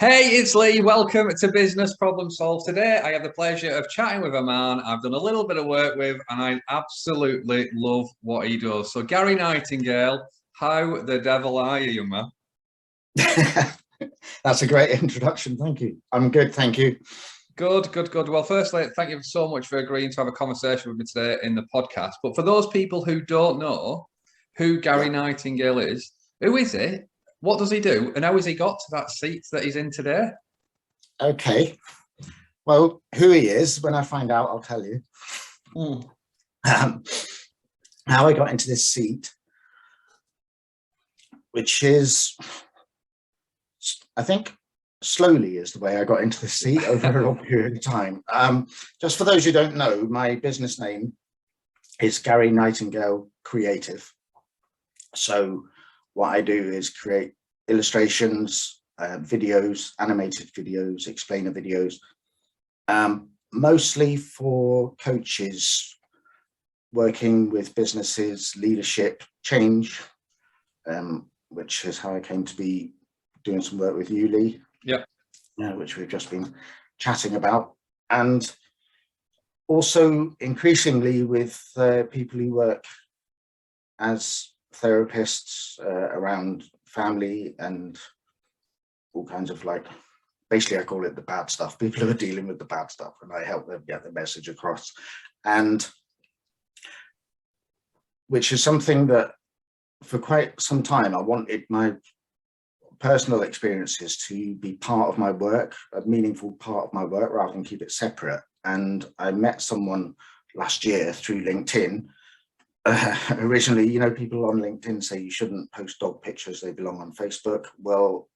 Hey, it's Lee. Welcome to Business Problem Solved. Today, I have the pleasure of chatting with a man I've done a little bit of work with, and I absolutely love what he does. So, Gary Nightingale, how the devil are you, young man? That's a great introduction. Thank you. I'm good. Thank you. Good. Well, firstly, thank you so much for agreeing to have a conversation with me today in the podcast. But for those people who don't know who Gary Nightingale is, who is it? What does he do? And how has he got to that seat that he's in today? Okay. Well, who he is, when I find out, I'll tell you. How I got into this seat, which is, I think, slowly is the way I got into the seat over a long period of time. Just for those who don't know, my business name is Gary Nightingale Creative. So what I do is create illustrations, videos, animated videos, explainer videos, mostly for coaches working with businesses, leadership, change, which is how I came to be doing some work with you, Lee. Yeah. Which we've just been chatting about. And also increasingly with people who work as therapists around family and all kinds of, like, basically I call it the bad stuff, people who are dealing with the bad stuff, and I help them get the message across. And which is something that for quite some time I wanted my personal experiences to be part of my work, a meaningful part of my work, rather than keep it separate. And I met someone last year through LinkedIn. Originally, you know, people on LinkedIn say you shouldn't post dog pictures, they belong on Facebook. Well,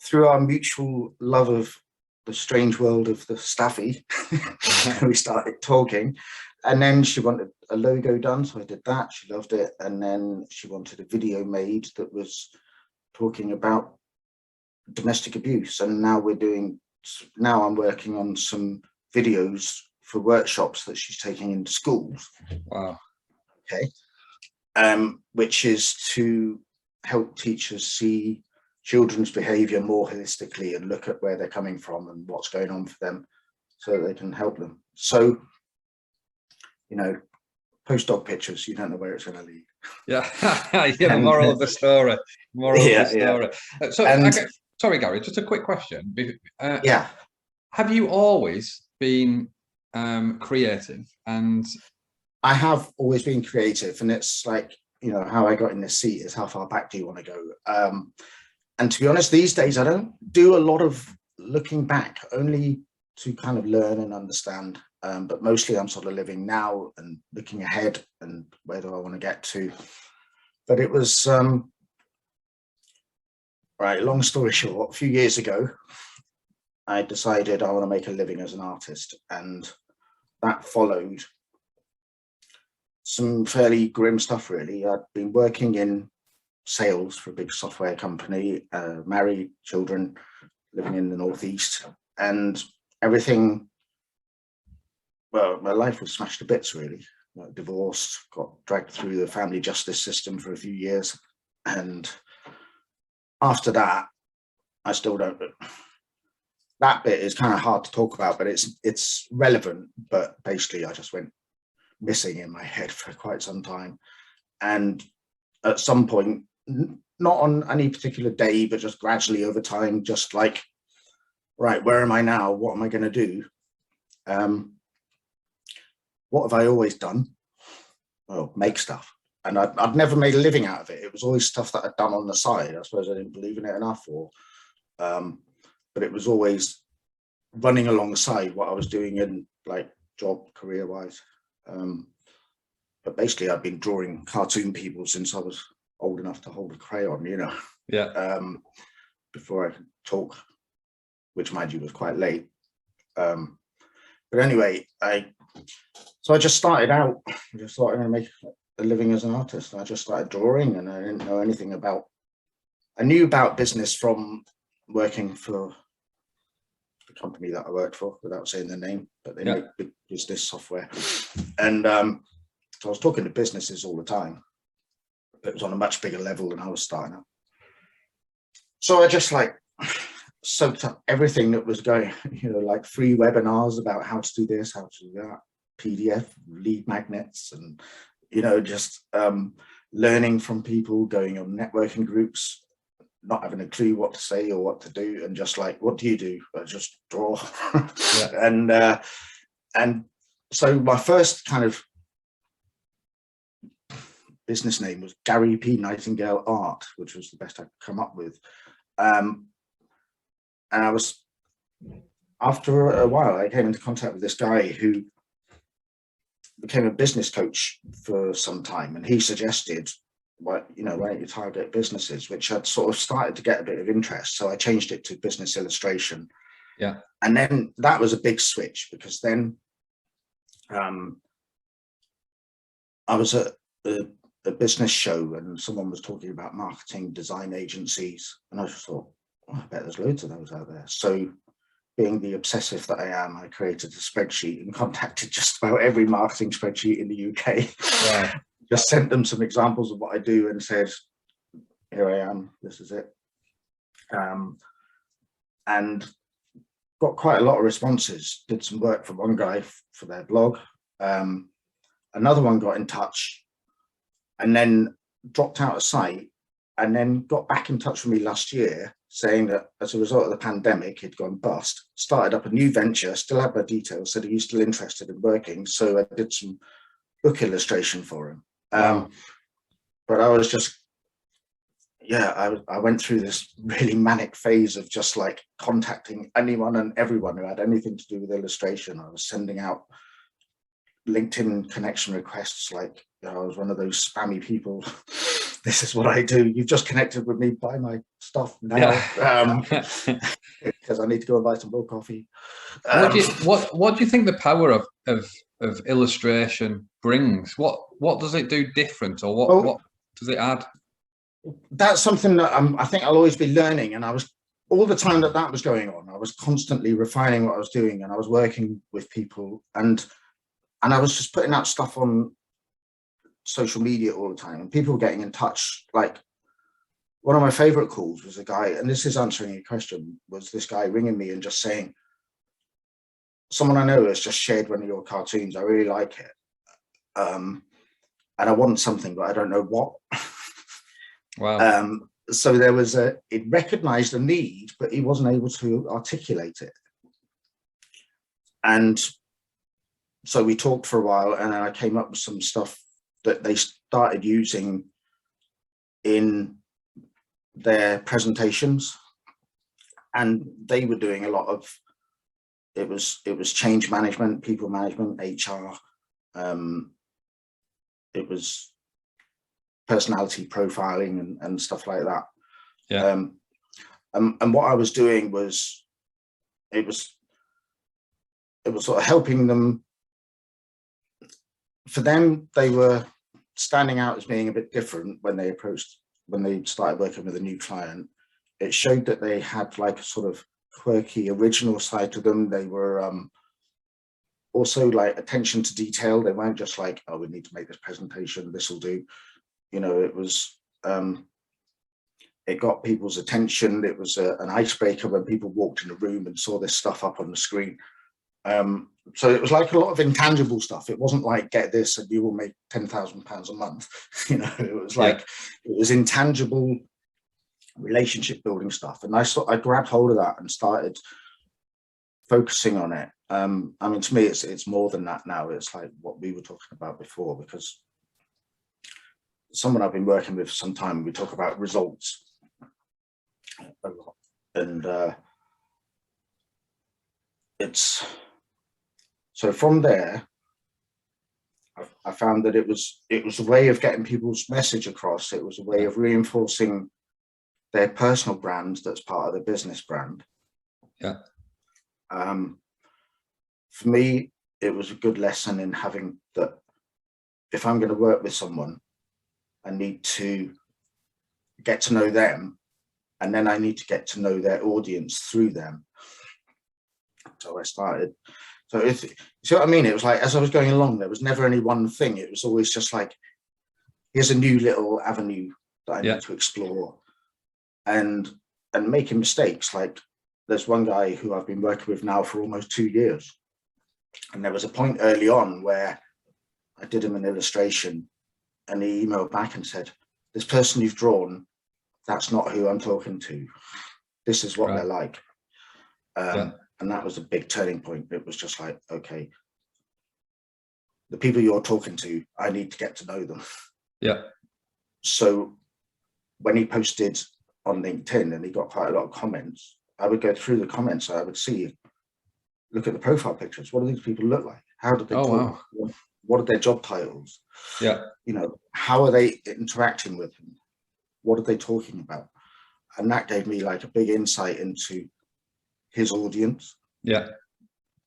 through our mutual love of the strange world of the staffy, we started talking. And then she wanted a logo done, so I did that. She loved it. And then she wanted a video made that was talking about domestic abuse. And now I'm working on some videos for workshops that she's taking into schools. Wow. Okay. Which is to help teachers see children's behavior more holistically and look at where they're coming from and what's going on for them so that they can help them. So, you know, post dog pictures, you don't know where it's going to lead. Yeah. The moral of the story. Sorry, Gary, just a quick question. Have you always been creative? And I have always been creative, and it's like, you know, how I got in this seat is how far back do you want to go? And to be honest, these days I don't do a lot of looking back, only to kind of learn and understand. But mostly I'm sort of living now and looking ahead and where do I want to get to. But it was, right, long story short, a few years ago, I decided I want to make a living as an artist, and that followed some fairly grim stuff, really. I'd been working in sales for a big software company, married, children, living in the Northeast, and everything, well, my life was smashed to bits, really. Like, divorced, got dragged through the family justice system for a few years. And after that, I still don't, that bit is kind of hard to talk about, but it's relevant. But basically I just went missing in my head for quite some time. And at some point, not on any particular day, but just gradually over time, just like, right, where am I now? What am I going to do? What have I always done? Well, make stuff. And I'd never made a living out of it. It was always stuff that I'd done on the side. I suppose I didn't believe in it enough, or but it was always running alongside what I was doing in, like, job career-wise. But basically I've been drawing cartoon people since I was old enough to hold a crayon, you know. Yeah. Before I could talk, which, mind you, was quite late. But anyway, I just started out, I just thought I'm going to make a living as an artist. And I just started drawing, and I didn't know anything about, I knew about business from working for the company that I worked for, without saying their name, but they make big business software. And so I was talking to businesses all the time, but it was on a much bigger level than I was starting out. So I just, like, soaked up everything that was going, like free webinars about how to do this, how to do that, PDF, lead magnets, and, just learning from people, going on networking groups, not having a clue what to say or what to do, and just like, what do you do? I just draw. Yeah. And so my first kind of business name was Gary P. Nightingale Art, which was the best I could come up with. And I was, after a while, I came into contact with this guy who became a business coach for some time, and he suggested, why don't you target businesses, which had sort of started to get a bit of interest. So I changed it to business illustration. Yeah. And then that was a big switch, because then I was at a business show and someone was talking about marketing design agencies, and I just thought, I bet there's loads of those out there. So being the obsessive that I am, I created a spreadsheet and contacted just about every marketing spreadsheet in the UK. Wow. Just sent them some examples of what I do and said, here I am, this is it. And got quite a lot of responses. Did some work for one guy for their blog. Another one got in touch and then dropped out of sight, and then got back in touch with me last year saying that as a result of the pandemic, he'd gone bust, started up a new venture, still had my details, said he was still interested in working. So I did some book illustration for him. Wow. But I was just, I went through this really manic phase of just like contacting anyone and everyone who had anything to do with illustration. I was sending out LinkedIn connection requests, like, I was one of those spammy people. This is what I do. You've just connected with me, buy my stuff now, because I need to go and buy some more coffee. What do you think the power of illustration brings? What does it do different, or what does it add? That's something that I think I'll always be learning. And I was, all the time that was going on, I was constantly refining what I was doing, and I was working with people, and I was just putting out stuff on social media all the time, and people were getting in touch. Like, one of my favorite calls was a guy, and this is answering your question, was this guy ringing me and just saying, someone I know has just shared one of your cartoons, I really like it, and I want something, but I don't know what. Wow. So there was it recognized a need, but he wasn't able to articulate it. And so we talked for a while, and then I came up with some stuff that they started using in their presentations, and they were doing a lot of, it was change management, people management, HR, it was personality profiling and stuff like that. Yeah. And what I was doing was, it was sort of helping them. For them, they were standing out as being a bit different when they started working with a new client. It showed that they had like a sort of quirky original side to them. They were also like attention to detail. They weren't just like, oh, we need to make this presentation, this will do. It was, it got people's attention. It was an icebreaker when people walked in the room and saw this stuff up on the screen. So it was like a lot of intangible stuff. It wasn't like, get this and you will make £10,000 a month. It was like, it was intangible relationship building stuff. And I grabbed hold of that and started focusing on it. I mean, to me, it's more than that now. It's like what we were talking about before, because someone I've been working with for some time, we talk about results a lot. And so from there, I found that it was a way of getting people's message across. It was a way of reinforcing their personal brand that's part of the business brand. Yeah. For me, it was a good lesson in having that. If I'm going to work with someone, I need to get to know them, and then I need to get to know their audience through them. So I started. So you see what I mean? It was like, as I was going along, there was never any one thing. It was always just like, here's a new little avenue that I need to explore, and making mistakes. Like, there's one guy who I've been working with now for almost 2 years. And there was a point early on where I did him an illustration and he emailed back and said, this person you've drawn, that's not who I'm talking to. This is what they're like. And that was a big turning point. It was just like, okay, the people you're talking to, I need to get to know them. Yeah. So when he posted on LinkedIn and he got quite a lot of comments, I would go through the comments. I would see, look at the profile pictures. What do these people look like? How do they talk? Wow. What are their job titles? Yeah. You know, how are they interacting with them? What are they talking about? And that gave me like a big insight into his audience. Yeah.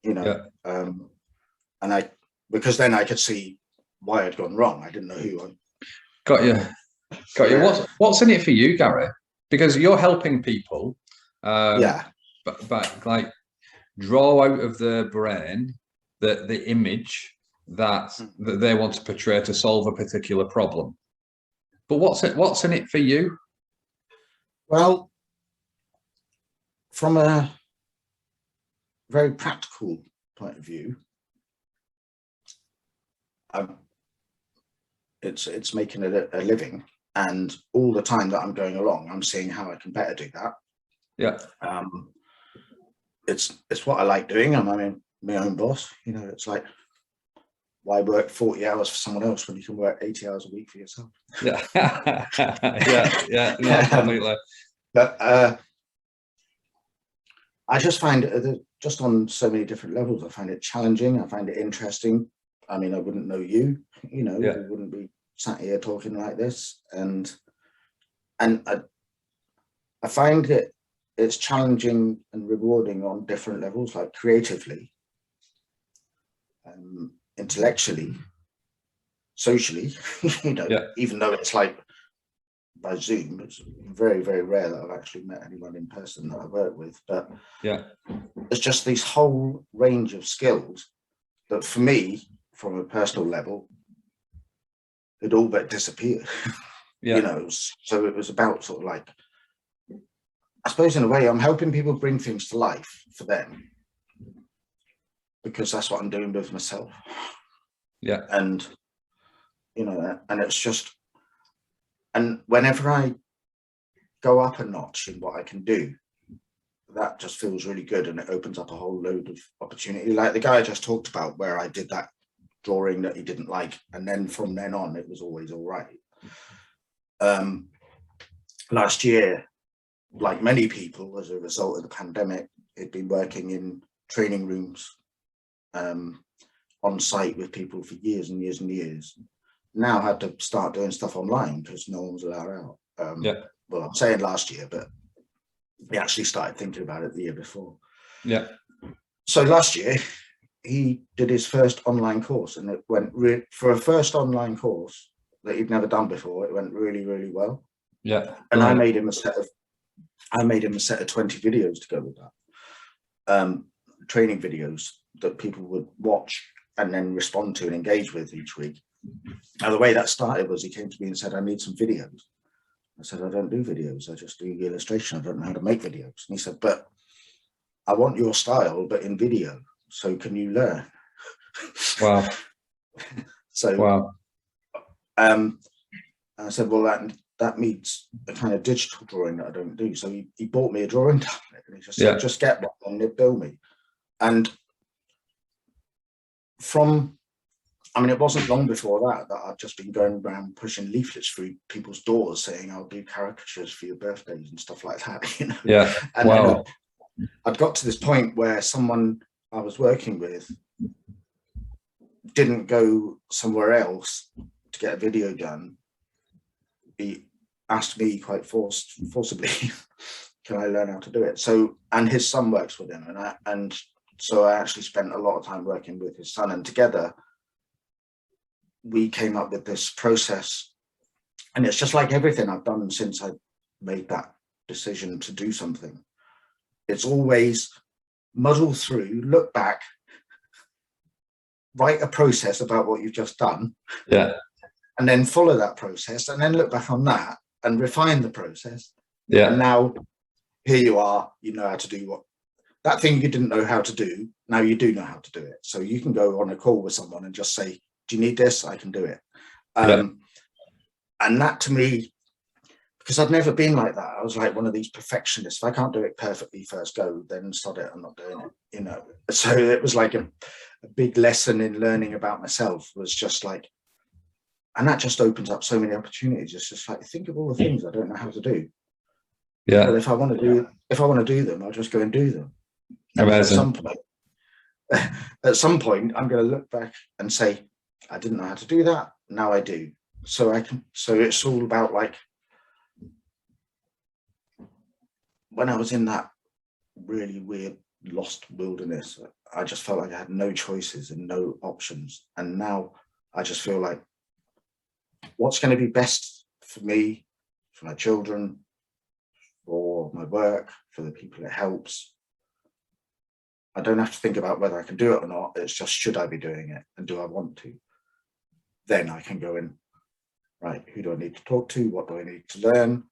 You know, and because then I could see why I'd gone wrong. I didn't know who I got you. What's in it for you, Gary? Because you're helping people but like draw out of their brain the image that they want to portray to solve a particular problem. But what's in it for you? Well, from a very practical point of view, it's making a living, and all the time that I'm going along, I'm seeing how I can better do that. Yeah. It's what I like doing. I'm my own boss. You know, it's like, why work 40 hours for someone else when you can work 80 hours a week for yourself? Yeah. yeah, no, completely. But I just find just on so many different levels, I find it challenging. I find it interesting. I mean, I wouldn't know you, you know, we wouldn't be sat here talking like this. And I find it's challenging and rewarding on different levels, like creatively, intellectually, socially, you know, even though it's like by Zoom, it's very, very rare that I've actually met anyone in person that I work with. But it's just this whole range of skills that for me, from a personal level, it all but disappeared. You know, so it was about sort of like, I suppose in a way, I'm helping people bring things to life for them, because that's what I'm doing with myself. Yeah. And, you know, and it's just, and whenever I go up a notch in what I can do, that just feels really good, and it opens up a whole load of opportunity. Like the guy I just talked about, where I did that drawing that he didn't like, and then from then on, it was always all right. Last year, like many people, as a result of the pandemic, he'd been working in training rooms on site with people for years and years and years. Now had to start doing stuff online because no one was allowed out. Well, I'm saying last year, but we actually started thinking about it the year before. Yeah. So last year, he did his first online course, and it went for a first online course that he'd never done before. It went really, really well. Yeah. And I made him a set of 20 videos to go with that. Training videos that people would watch and then respond to and engage with each week. Now, the way that started was he came to me and said, I need some videos. I said, I don't do videos. I just do illustration. I don't know how to make videos. And he said, but I want your style, but in video. So can you learn? Wow. So, wow. I said, well, that means a kind of digital drawing that I don't do. So he bought me a drawing tablet, and he just said, just get one and bill me. And it wasn't long before that I'd just been going around pushing leaflets through people's doors saying, I'll do caricatures for your birthdays and stuff like that, you know? Yeah. And wow. I'd got to this point where someone I was working with didn't go somewhere else to get a video done. He asked me quite forcibly, can I learn how to do it? So, and his son works with him, and so I actually spent a lot of time working with his son, and together we came up with this process. And it's just like everything I've done since I made that decision to do something. It's always muddle through, look back, write a process about what you've just done. Yeah. And then follow that process, and then look back on that and refine the process. Yeah. And now here you are, you know how to do that thing you didn't know how to do, now you do know how to do it. So you can go on a call with someone and just say, do you need this? I can do it. And that to me, because I'd never been like that, I was like one of these perfectionists. If I can't do it perfectly first go, then sod it, I'm not doing it, you know. So it was like a big lesson in learning about myself, was just like, and that just opens up so many opportunities. It's just like, think of all the things I don't know how to do. Yeah. But if I want to do them, I'll just go and do them. Amazing. At some point, I'm going to look back and say, I didn't know how to do that. Now I do. So it's all about, like, when I was in that really weird lost wilderness, I just felt like I had no choices and no options. And now I just feel like, what's going to be best for me, for my children, for my work, for the people it helps. I don't have to think about whether I can do it or not. It's just, should I be doing it, and do I want to? Then I can go in, right, who do I need to talk to? What do I need to learn?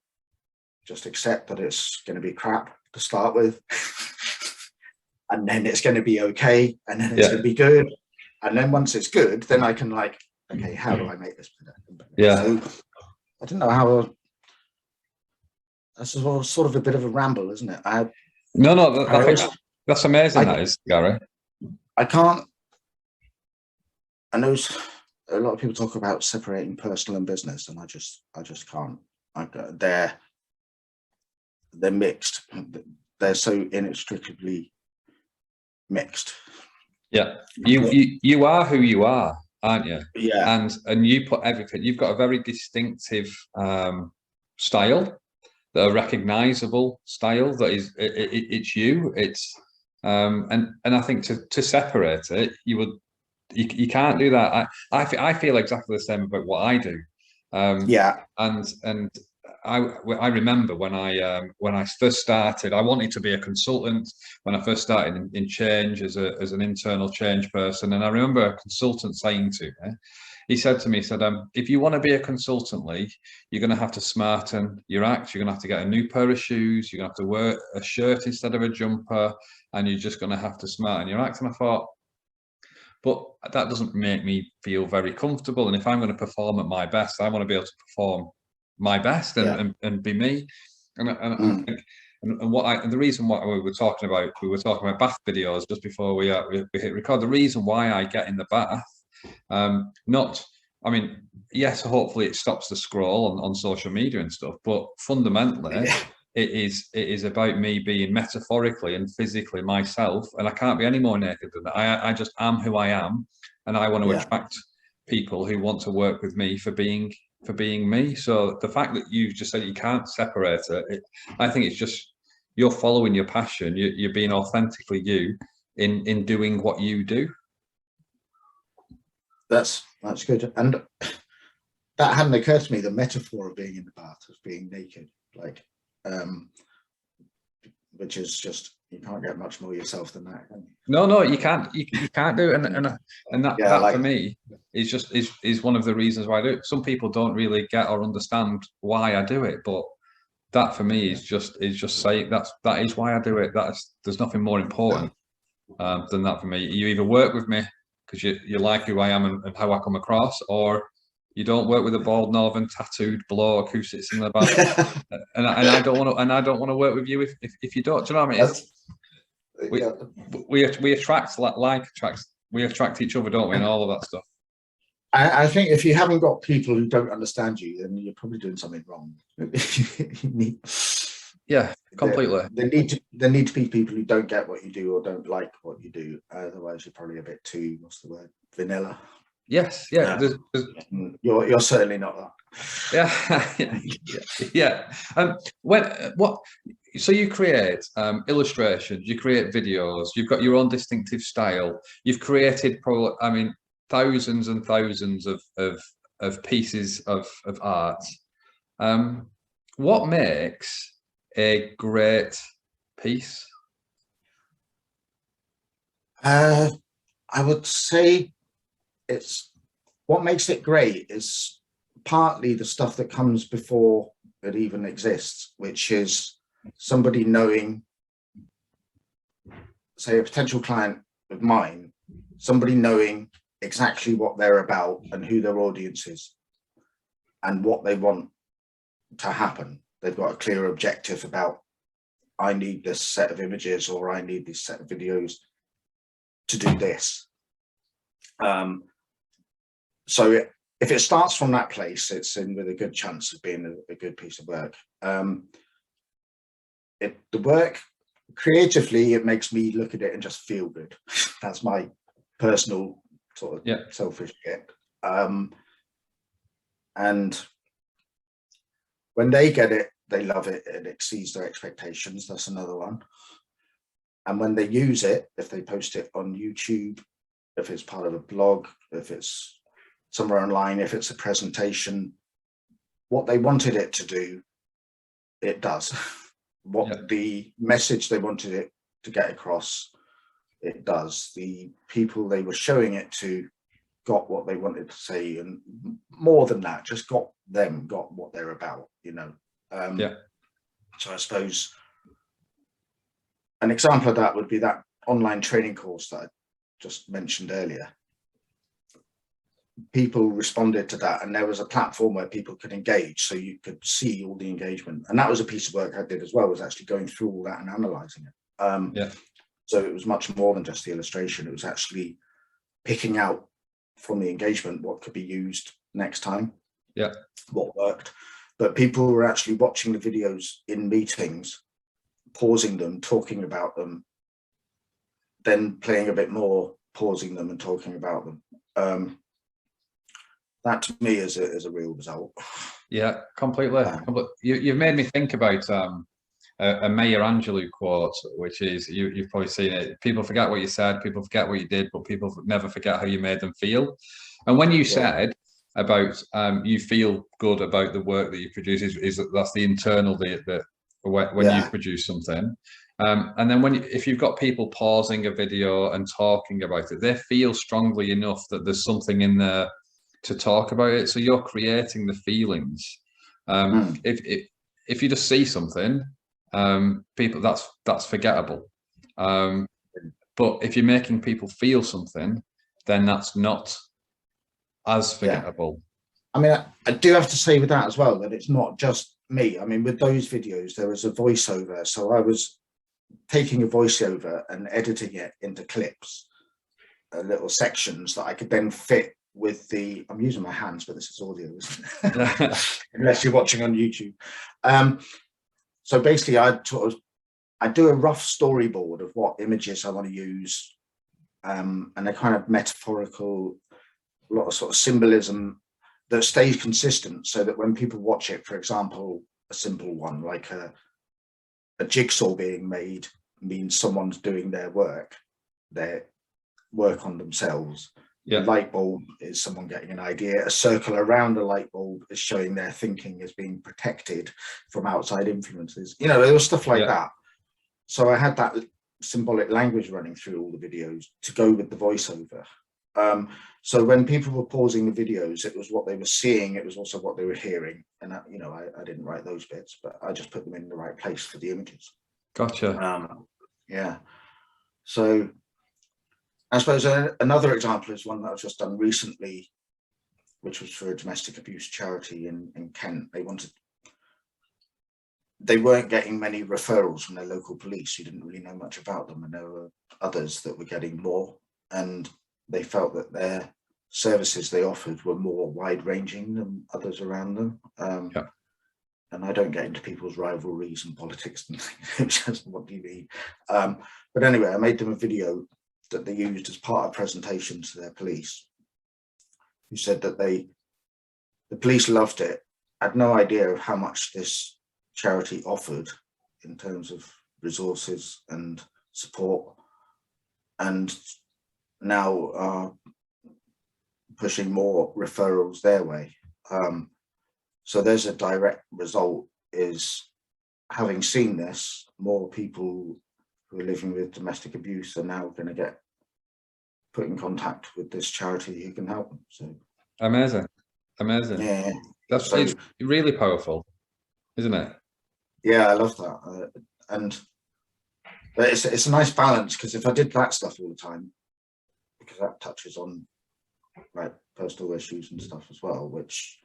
Just accept that it's going to be crap to start with. And then it's going to be okay. And then it's going to be good. And then once it's good, then I can, like, okay, how do I make this better? Yeah. So I don't know how. That's sort of a bit of a ramble, isn't it? I think that's amazing. That is, Gary. I can't. I know a lot of people talk about separating personal and business, and I just can't. They're mixed. They're so inextricably mixed. Yeah, you are who you are, aren't you? Yeah. And you put everything. You've got a very distinctive style, a recognizable style that is it's you. It's and I think to separate it, you can't do that. I feel exactly the same about what I do. And I remember when I first started, I wanted to be a consultant when I first started in change as an internal change person. And I remember a consultant saying to me, he said to me, if you want to be a consultant, Lee, you're going to have to smarten your act. You're going to have to get a new pair of shoes. You're going to have to wear a shirt instead of a jumper, and you're just going to have to smarten your act. And I thought, but that doesn't make me feel very comfortable. And if I'm going to perform at my best, I want to be able to perform my best and be me. And I think, and the reason why we were talking about bath videos just before we hit record. The reason why I get in the bath, yes, hopefully it stops the scroll on social media and stuff, but fundamentally it is about me being metaphorically and physically myself, and I can't be any more naked than that. I just am who I am, and I want to attract people who want to work with me for being me. So the fact that you just said you can't separate it, I think it's just you're following your passion. You're being authentically you in doing what you do. That's good. And that hadn't occurred to me, the metaphor of being in the bath, of being naked, like, which is just, you can't get much more yourself than that, can you? No, you can't. You can't do it. And that for me is one of the reasons why I do it. Some people don't really get or understand why I do it, but that for me is just saying that is why I do it. There's nothing more important than that for me. You either work with me because you like who I am and how I come across, or you don't work with a bald northern tattooed bloke who sits in the bath. and I don't want to work with you if you don't. Do you know what I mean? We attract we attract each other, don't we? And all of that stuff. I think if you haven't got people who don't understand you, then you're probably doing something wrong. Yeah, completely. There need to be people who don't get what you do or don't like what you do. Otherwise, you're probably a bit too, what's the word, vanilla. Yes, yeah. You're certainly not that. Yeah. So you create illustrations, you create videos, you've got your own distinctive style. You've created thousands and thousands of pieces of art. What makes a great piece? I would say what makes it great is partly the stuff that comes before it even exists, which is somebody knowing say, a potential client of mine, somebody knowing exactly what they're about and who their audience is and what they want to happen. They've got a clear objective about, I need this set of images, or I need this set of videos to do this. So if it starts from that place, it's in with a good chance of being a good piece of work. The work creatively, it makes me look at it and just feel good. That's my personal sort of selfish get. And when they get it, they love it, it exceeds their expectations. That's another one. And when they use it, if they post it on YouTube, if it's part of a blog, if it's somewhere online, if it's a presentation, what they wanted it to do, it does. What the message they wanted it to get across, it does. The people they were showing it to got what they wanted to say, and more than that, just got what they're about, you know. So I suppose an example of that would be that online training course that I just mentioned earlier. People responded to that, and there was a platform where people could engage, so you could see all the engagement. And that was a piece of work I did as well, was actually going through all that and analysing it. So it was much more than just the illustration. It was actually picking out from the engagement what could be used next time, what worked. But people were actually watching the videos in meetings, pausing them, talking about them, then playing a bit more, pausing them and talking about them. That to me is a real result. Yeah, completely. You've made me think about a Maya Angelou quote, which is, you've probably seen it: people forget what you said, people forget what you did, but people never forget how you made them feel. And when you said about you feel good about the work that you produce, that's the internal, when you produce something. And then if you've got people pausing a video and talking about it, they feel strongly enough that there's something in there to talk about it. So you're creating the feelings. If you just see something, people, that's forgettable. But if you're making people feel something, then that's not as forgettable. I mean, I do have to say with that as well, that it's not just me. I mean, with those videos, there was a voiceover. So I was taking a voiceover and editing it into clips, little sections that I could then fit with the, I'm using my hands, but this is audio, isn't it? Unless you're watching on YouTube. So basically I do a rough storyboard of what images I want to use, and a kind of metaphorical, a lot of sort of symbolism that stays consistent, so that when people watch it, for example, a simple one like a jigsaw being made means someone's doing their work on themselves. A light bulb is someone getting an idea. A circle around a light bulb is showing their thinking is being protected from outside influences. You know, there was stuff like that. So I had that symbolic language running through all the videos to go with the voiceover. So when people were pausing the videos, it was what they were seeing. It was also what they were hearing. And that, you know, I didn't write those bits, but I just put them in the right place for the images. Gotcha. So I suppose another example is one that I've just done recently, which was for a domestic abuse charity in Kent. They weren't getting many referrals from their local police who didn't really know much about them, and there were others that were getting more, and they felt that their services they offered were more wide-ranging than others around them. And I don't get into people's rivalries and politics and things. Just what do you mean? But anyway, I made them a video that they used as part of presentations to their police, who said that the police loved it, had no idea of how much this charity offered in terms of resources and support, and now are pushing more referrals their way. So there's a direct result, is having seen this, more people who are living with domestic abuse are now going to get put in contact with this charity who can help them. So amazing. It's really powerful, isn't it? Yeah, I love that. And But it's a nice balance, because if I did that stuff all the time, because that touches on like personal issues and stuff as well, which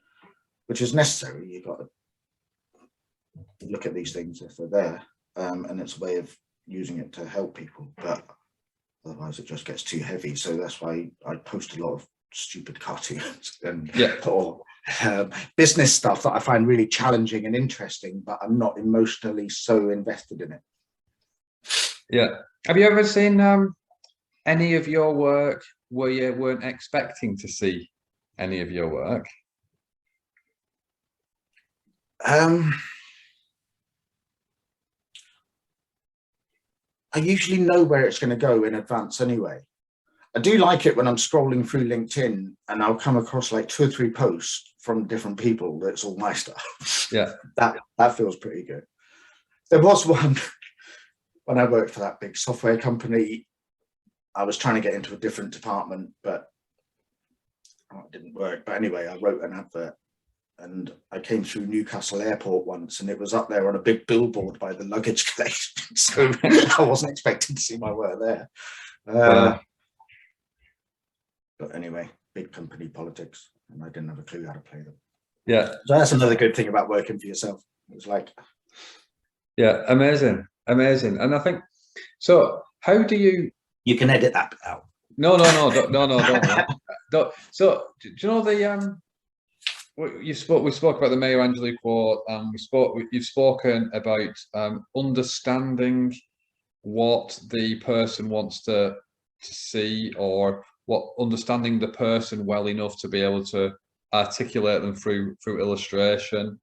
is necessary. You've got to look at these things if they're there, and it's a way of using it to help people, but otherwise it just gets too heavy. So that's why I post a lot of stupid cartoons and or business stuff that I find really challenging and interesting, but I'm not emotionally so invested in it. Yeah. Have you ever seen any of your work where you weren't expecting to see any of your work? I usually know where it's going to go in advance anyway. I do like it when I'm scrolling through LinkedIn and I'll come across like 2 or 3 posts from different people that's all my stuff. Yeah. That feels pretty good. There was one when I worked for that big software company. I was trying to get into a different department, but it didn't work. But anyway, I wrote an advert, and I came through Newcastle Airport once, and it was up there on a big billboard by the luggage collection. So I wasn't expecting to see my work there. But anyway, big company politics, and I didn't have a clue how to play them. Yeah. So that's another good thing about working for yourself. It was like, yeah, amazing. And I think, so how do you can edit that out. No, don't. So do you know the we spoke about the Maya Angelou quote, and you've spoken about understanding what the person wants to see, or understanding the person well enough to be able to articulate them through illustration,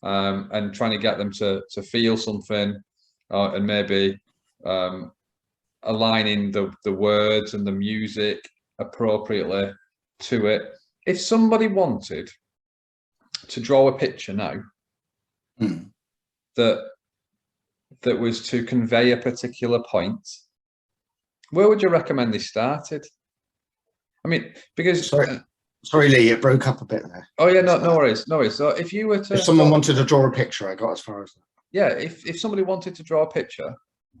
and trying to get them to feel something, and maybe aligning the words and the music appropriately to it. If somebody wanted to draw a picture now that was to convey a particular point, where would you recommend they started? I mean, because sorry Lee, it broke up a bit there. Oh yeah, no worries. So if you were to, if someone wanted to draw a picture, I got as far as that. Yeah, if somebody wanted to draw a picture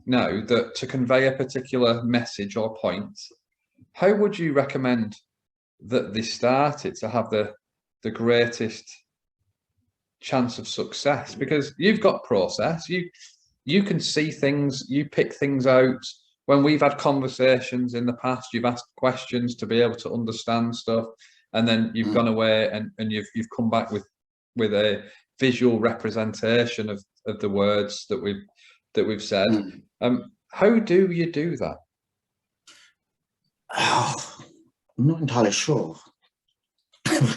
now that to convey a particular message or point, how would you recommend that they started to have the greatest chance of success? Because you've got process, you can see things, you pick things out. When we've had conversations in the past, you've asked questions to be able to understand stuff, and then you've gone away and you've come back with a visual representation of the words that we've said. How do you do that? Oh, I'm not entirely sure,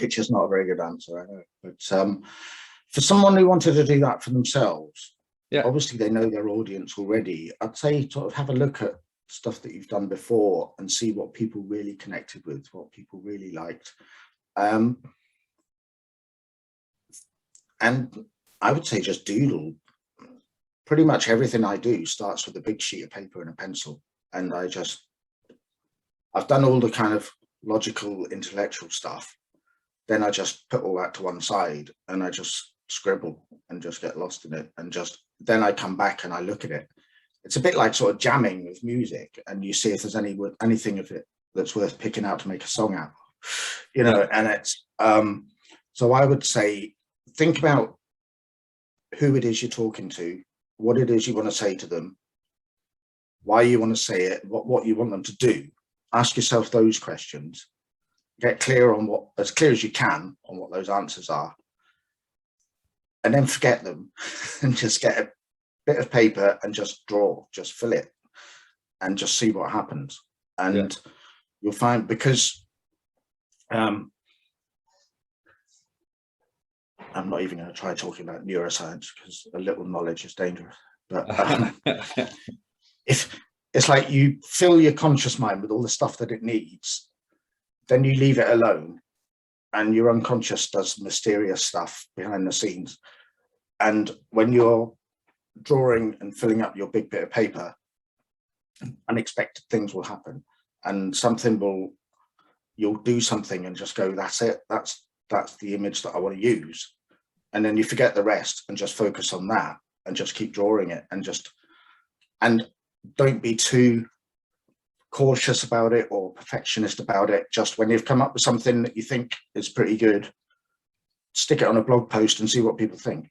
which is not a very good answer, I know. But for someone who wanted to do that for themselves, obviously they know their audience already. I'd say sort of have a look at stuff that you've done before and see what people really connected with, what people really liked. And I would say just doodle. Pretty much everything I do starts with a big sheet of paper and a pencil. And I've done all the kind of logical, intellectual stuff. Then I just put all that to one side and I just scribble and just get lost in it. And then I come back and I look at it. It's a bit like sort of jamming with music, and you see if there's anything of it that's worth picking out to make a song out, you know. And it's, so I would say, think about who it is you're talking to, what it is you want to say to them, why you want to say it, what you want them to do. Ask yourself those questions, get clear on as clear as you can on what those answers are, and then forget them and just get a bit of paper and just draw, just fill it and just see what happens. And you'll find, because I'm not even going to try talking about neuroscience because a little knowledge is dangerous. But if it's like you fill your conscious mind with all the stuff that it needs, then you leave it alone, and your unconscious does mysterious stuff behind the scenes. And when you're drawing and filling up your big bit of paper, unexpected things will happen, and you'll do something and just go, that's it, that's the image that I want to use. And then you forget the rest and just focus on that and just keep drawing it, and don't be too cautious about it or perfectionist about it. Just when you've come up with something that you think is pretty good, stick it on a blog post and see what people think.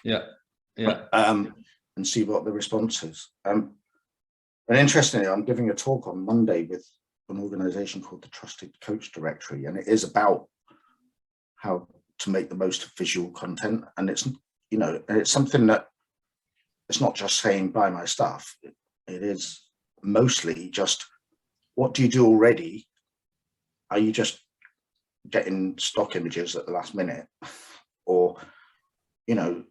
Yeah. And see what the response is. And interestingly, I'm giving a talk on Monday with an organization called the Trusted Coach Directory, and it is about how to make the most of visual content. And it's, you know, it's something that it's not just saying buy my stuff. It is mostly just, what do you do already? Are you just getting stock images at the last minute? Or, you know,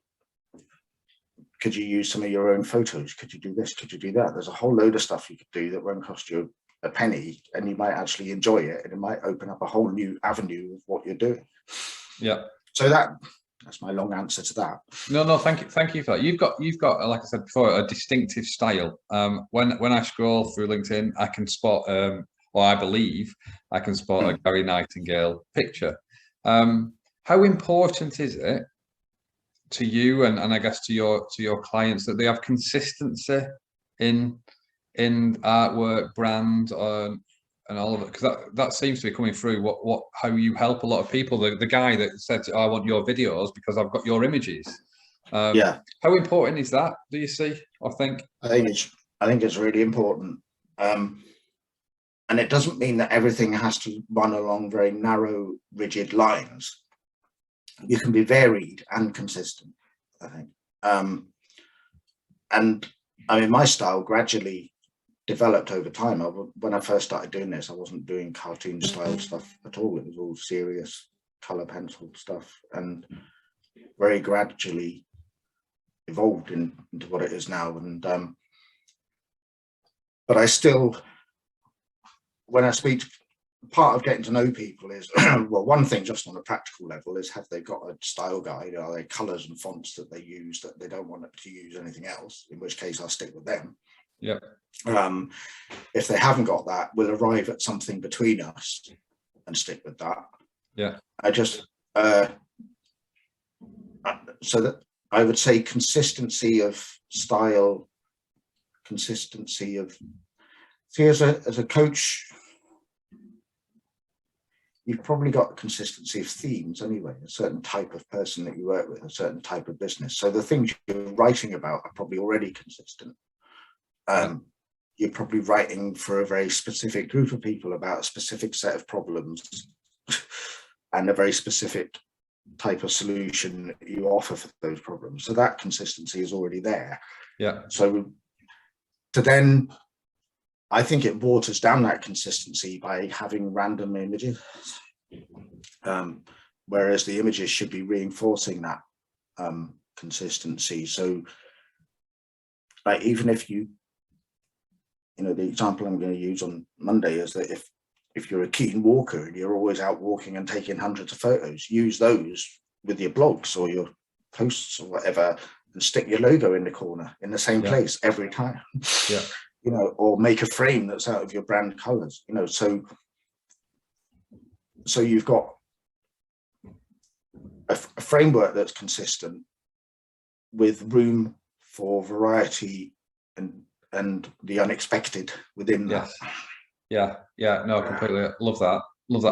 could you use some of your own photos? Could you do this? Could you do that? There's a whole load of stuff you could do that won't cost you a penny, and you might actually enjoy it, and it might open up a whole new avenue of what you're doing. Yeah. So that's my long answer to that. No, thank you for that. You've got, like I said before, a distinctive style. When I scroll through LinkedIn, I can spot, or I believe I can spot a Gary Nightingale picture. How important is it to you, and I guess to your clients, that they have consistency in artwork, brand, and all of it? Because that seems to be coming through how you help a lot of people. The guy that said, I want your videos because I've got your images. Yeah. How important is that, do you see or think? I think it's really important. And it doesn't mean that everything has to run along very narrow, rigid lines. You can be varied and consistent, I think. And I mean, my style gradually developed over time. When I first started doing this, I wasn't doing cartoon style stuff at all. It was all serious color pencil stuff, and very gradually evolved into what it is now. And but I still, when I speak, part of getting to know people is, well, one thing just on a practical level is, have they got a style guide? Are there colors and fonts that they use that they don't want to use anything else, in which case I'll stick with them. Yeah. If they haven't got that, we'll arrive at something between us and stick with that. Yeah. I just so that I would say consistency of style, consistency of, see, as a coach, you've probably got consistency of themes anyway, a certain type of person that you work with, a certain type of business. So the things you're writing about are probably already consistent. You're probably writing for a very specific group of people about a specific set of problems and a very specific type of solution that you offer for those problems. So that consistency is already there. Yeah. So to then, I think it waters down that consistency by having random images, whereas the images should be reinforcing that consistency. So like, even if you know, the example I'm going to use on Monday is that if you're a keen walker and you're always out walking and taking hundreds of photos, use those with your blogs or your posts or whatever, and stick your logo in the corner in the same place every time. Yeah. You know, or make a frame that's out of your brand colors, you know, so you've got a framework that's consistent with room for variety and the unexpected within that. Yeah, no, completely. Love that.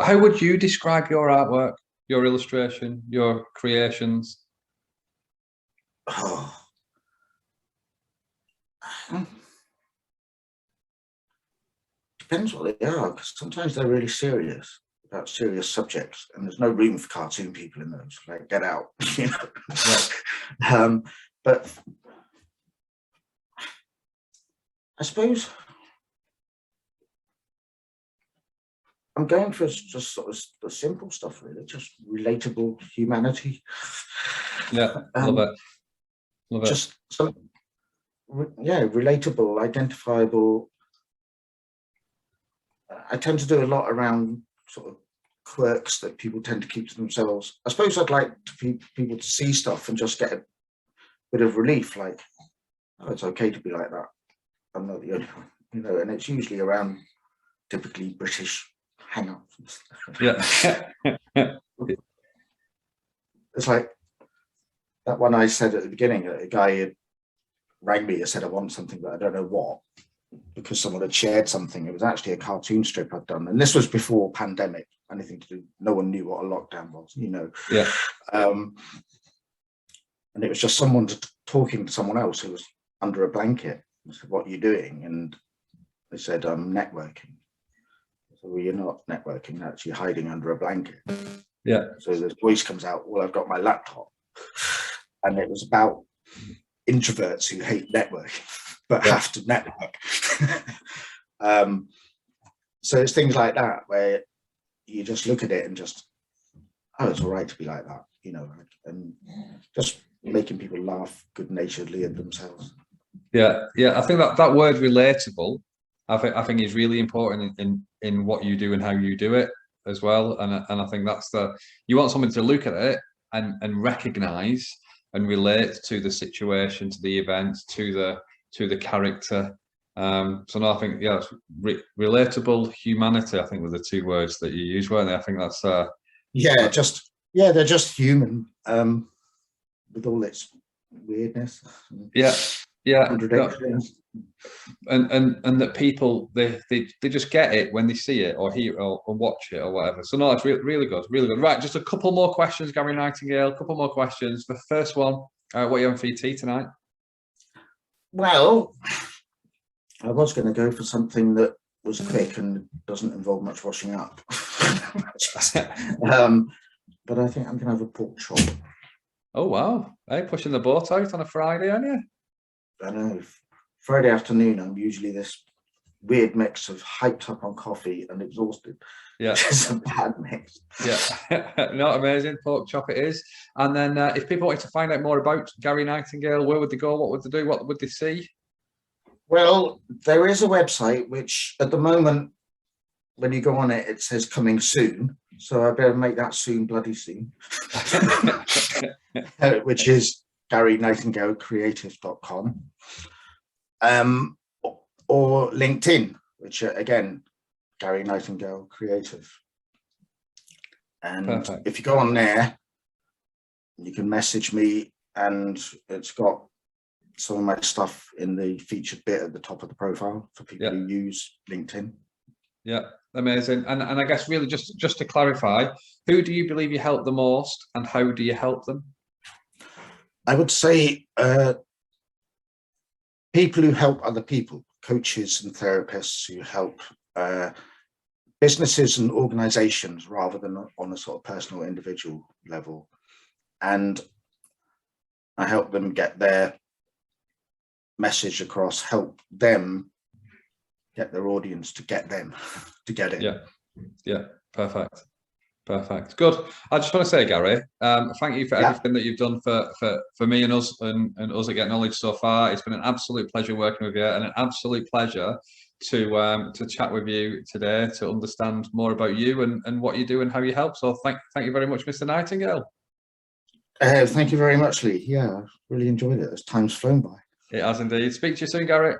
How would you describe your artwork, your illustration, your creations? Oh. Depends what they are, because sometimes they're really serious, about serious subjects, and there's no room for cartoon people in those. Like, get out, you know. Yeah. But I suppose I'm going for just sort of the simple stuff, really, just relatable humanity. Yeah, love it. Just some, yeah, relatable, identifiable. I tend to do a lot around sort of quirks that people tend to keep to themselves. I suppose I'd like people to see stuff and just get a bit of relief, like, oh, it's okay to be like that. I'm not the only one, you know, and it's usually around typically British hang-ups. Yeah. It's like that one I said at the beginning, a guy had rang me and said, I want something, but I don't know what. because someone had shared something. It was actually a cartoon strip I'd done, and this was before pandemic, anything to do. No one knew what a lockdown was, you know. Yeah. And it was just someone talking to someone else who was under a blanket. I said, "What are you doing?" And they said, "I'm networking." I said, "Well, you're not networking. That's you hiding under a blanket." Yeah. So this voice comes out, "Well, I've got my laptop," and it was about introverts who hate networking but have to network. So it's things like that where you just look at it and just, oh, it's all right to be like that, you know, and just making people laugh good-naturedly at themselves. Yeah, I think that word relatable, I think is really important in what you do and how you do it as well. And I think that's you want someone to look at it and recognize and relate to the situation, to the event, to the character. So no, I think relatable, humanity, I think were the two words that you used, weren't they? I think that's they're just human, with all its weirdness. Contradictions. And that people they just get it when they see it or hear or watch it or whatever. So no, it's really good, really good. Right, just a couple more questions, Gary Nightingale. A couple more questions. The first one, what are you having for your tea tonight? Well, I was going to go for something that was quick and doesn't involve much washing up. But I think I'm going to have a pork chop. Oh wow! Hey, pushing the boat out on a Friday, aren't you? I know. Friday afternoon, I'm usually this weird mix of hyped up on coffee and exhausted. Yeah, it's a bad mix. Yeah, not amazing. Pork chop it is. And then, if people wanted to find out more about Gary Nightingale, where would they go? What would they do? What would they see? Well, there is a website which, at the moment, when you go on it, it says coming soon. So I better make that soon, bloody soon. Which is GaryNightingaleCreative.com. Or LinkedIn, which again, Gary Nightingale Creative. And Perfect. if you go on there, you can message me, and it's got some of my stuff in the featured bit at the top of the profile for people who use LinkedIn. Yeah, amazing. And I guess really just to clarify, who do you believe you help the most and how do you help them? I would say people who help other people, coaches and therapists who help businesses and organizations rather than on a sort of personal individual level. And I help them get their message across, help them get their audience to get them to get it. Yeah, perfect. Good. I just want to say, Gary, thank you for everything that you've done for me and us and us at Get Knowledge so far. It's been an absolute pleasure working with you and an absolute pleasure to chat with you today, to understand more about you and what you do and how you help. So thank you very much, Mr. Nightingale. Thank you very much, Lee. Yeah, I really enjoyed it. As time's flown by. It has indeed. Speak to you soon, Gary.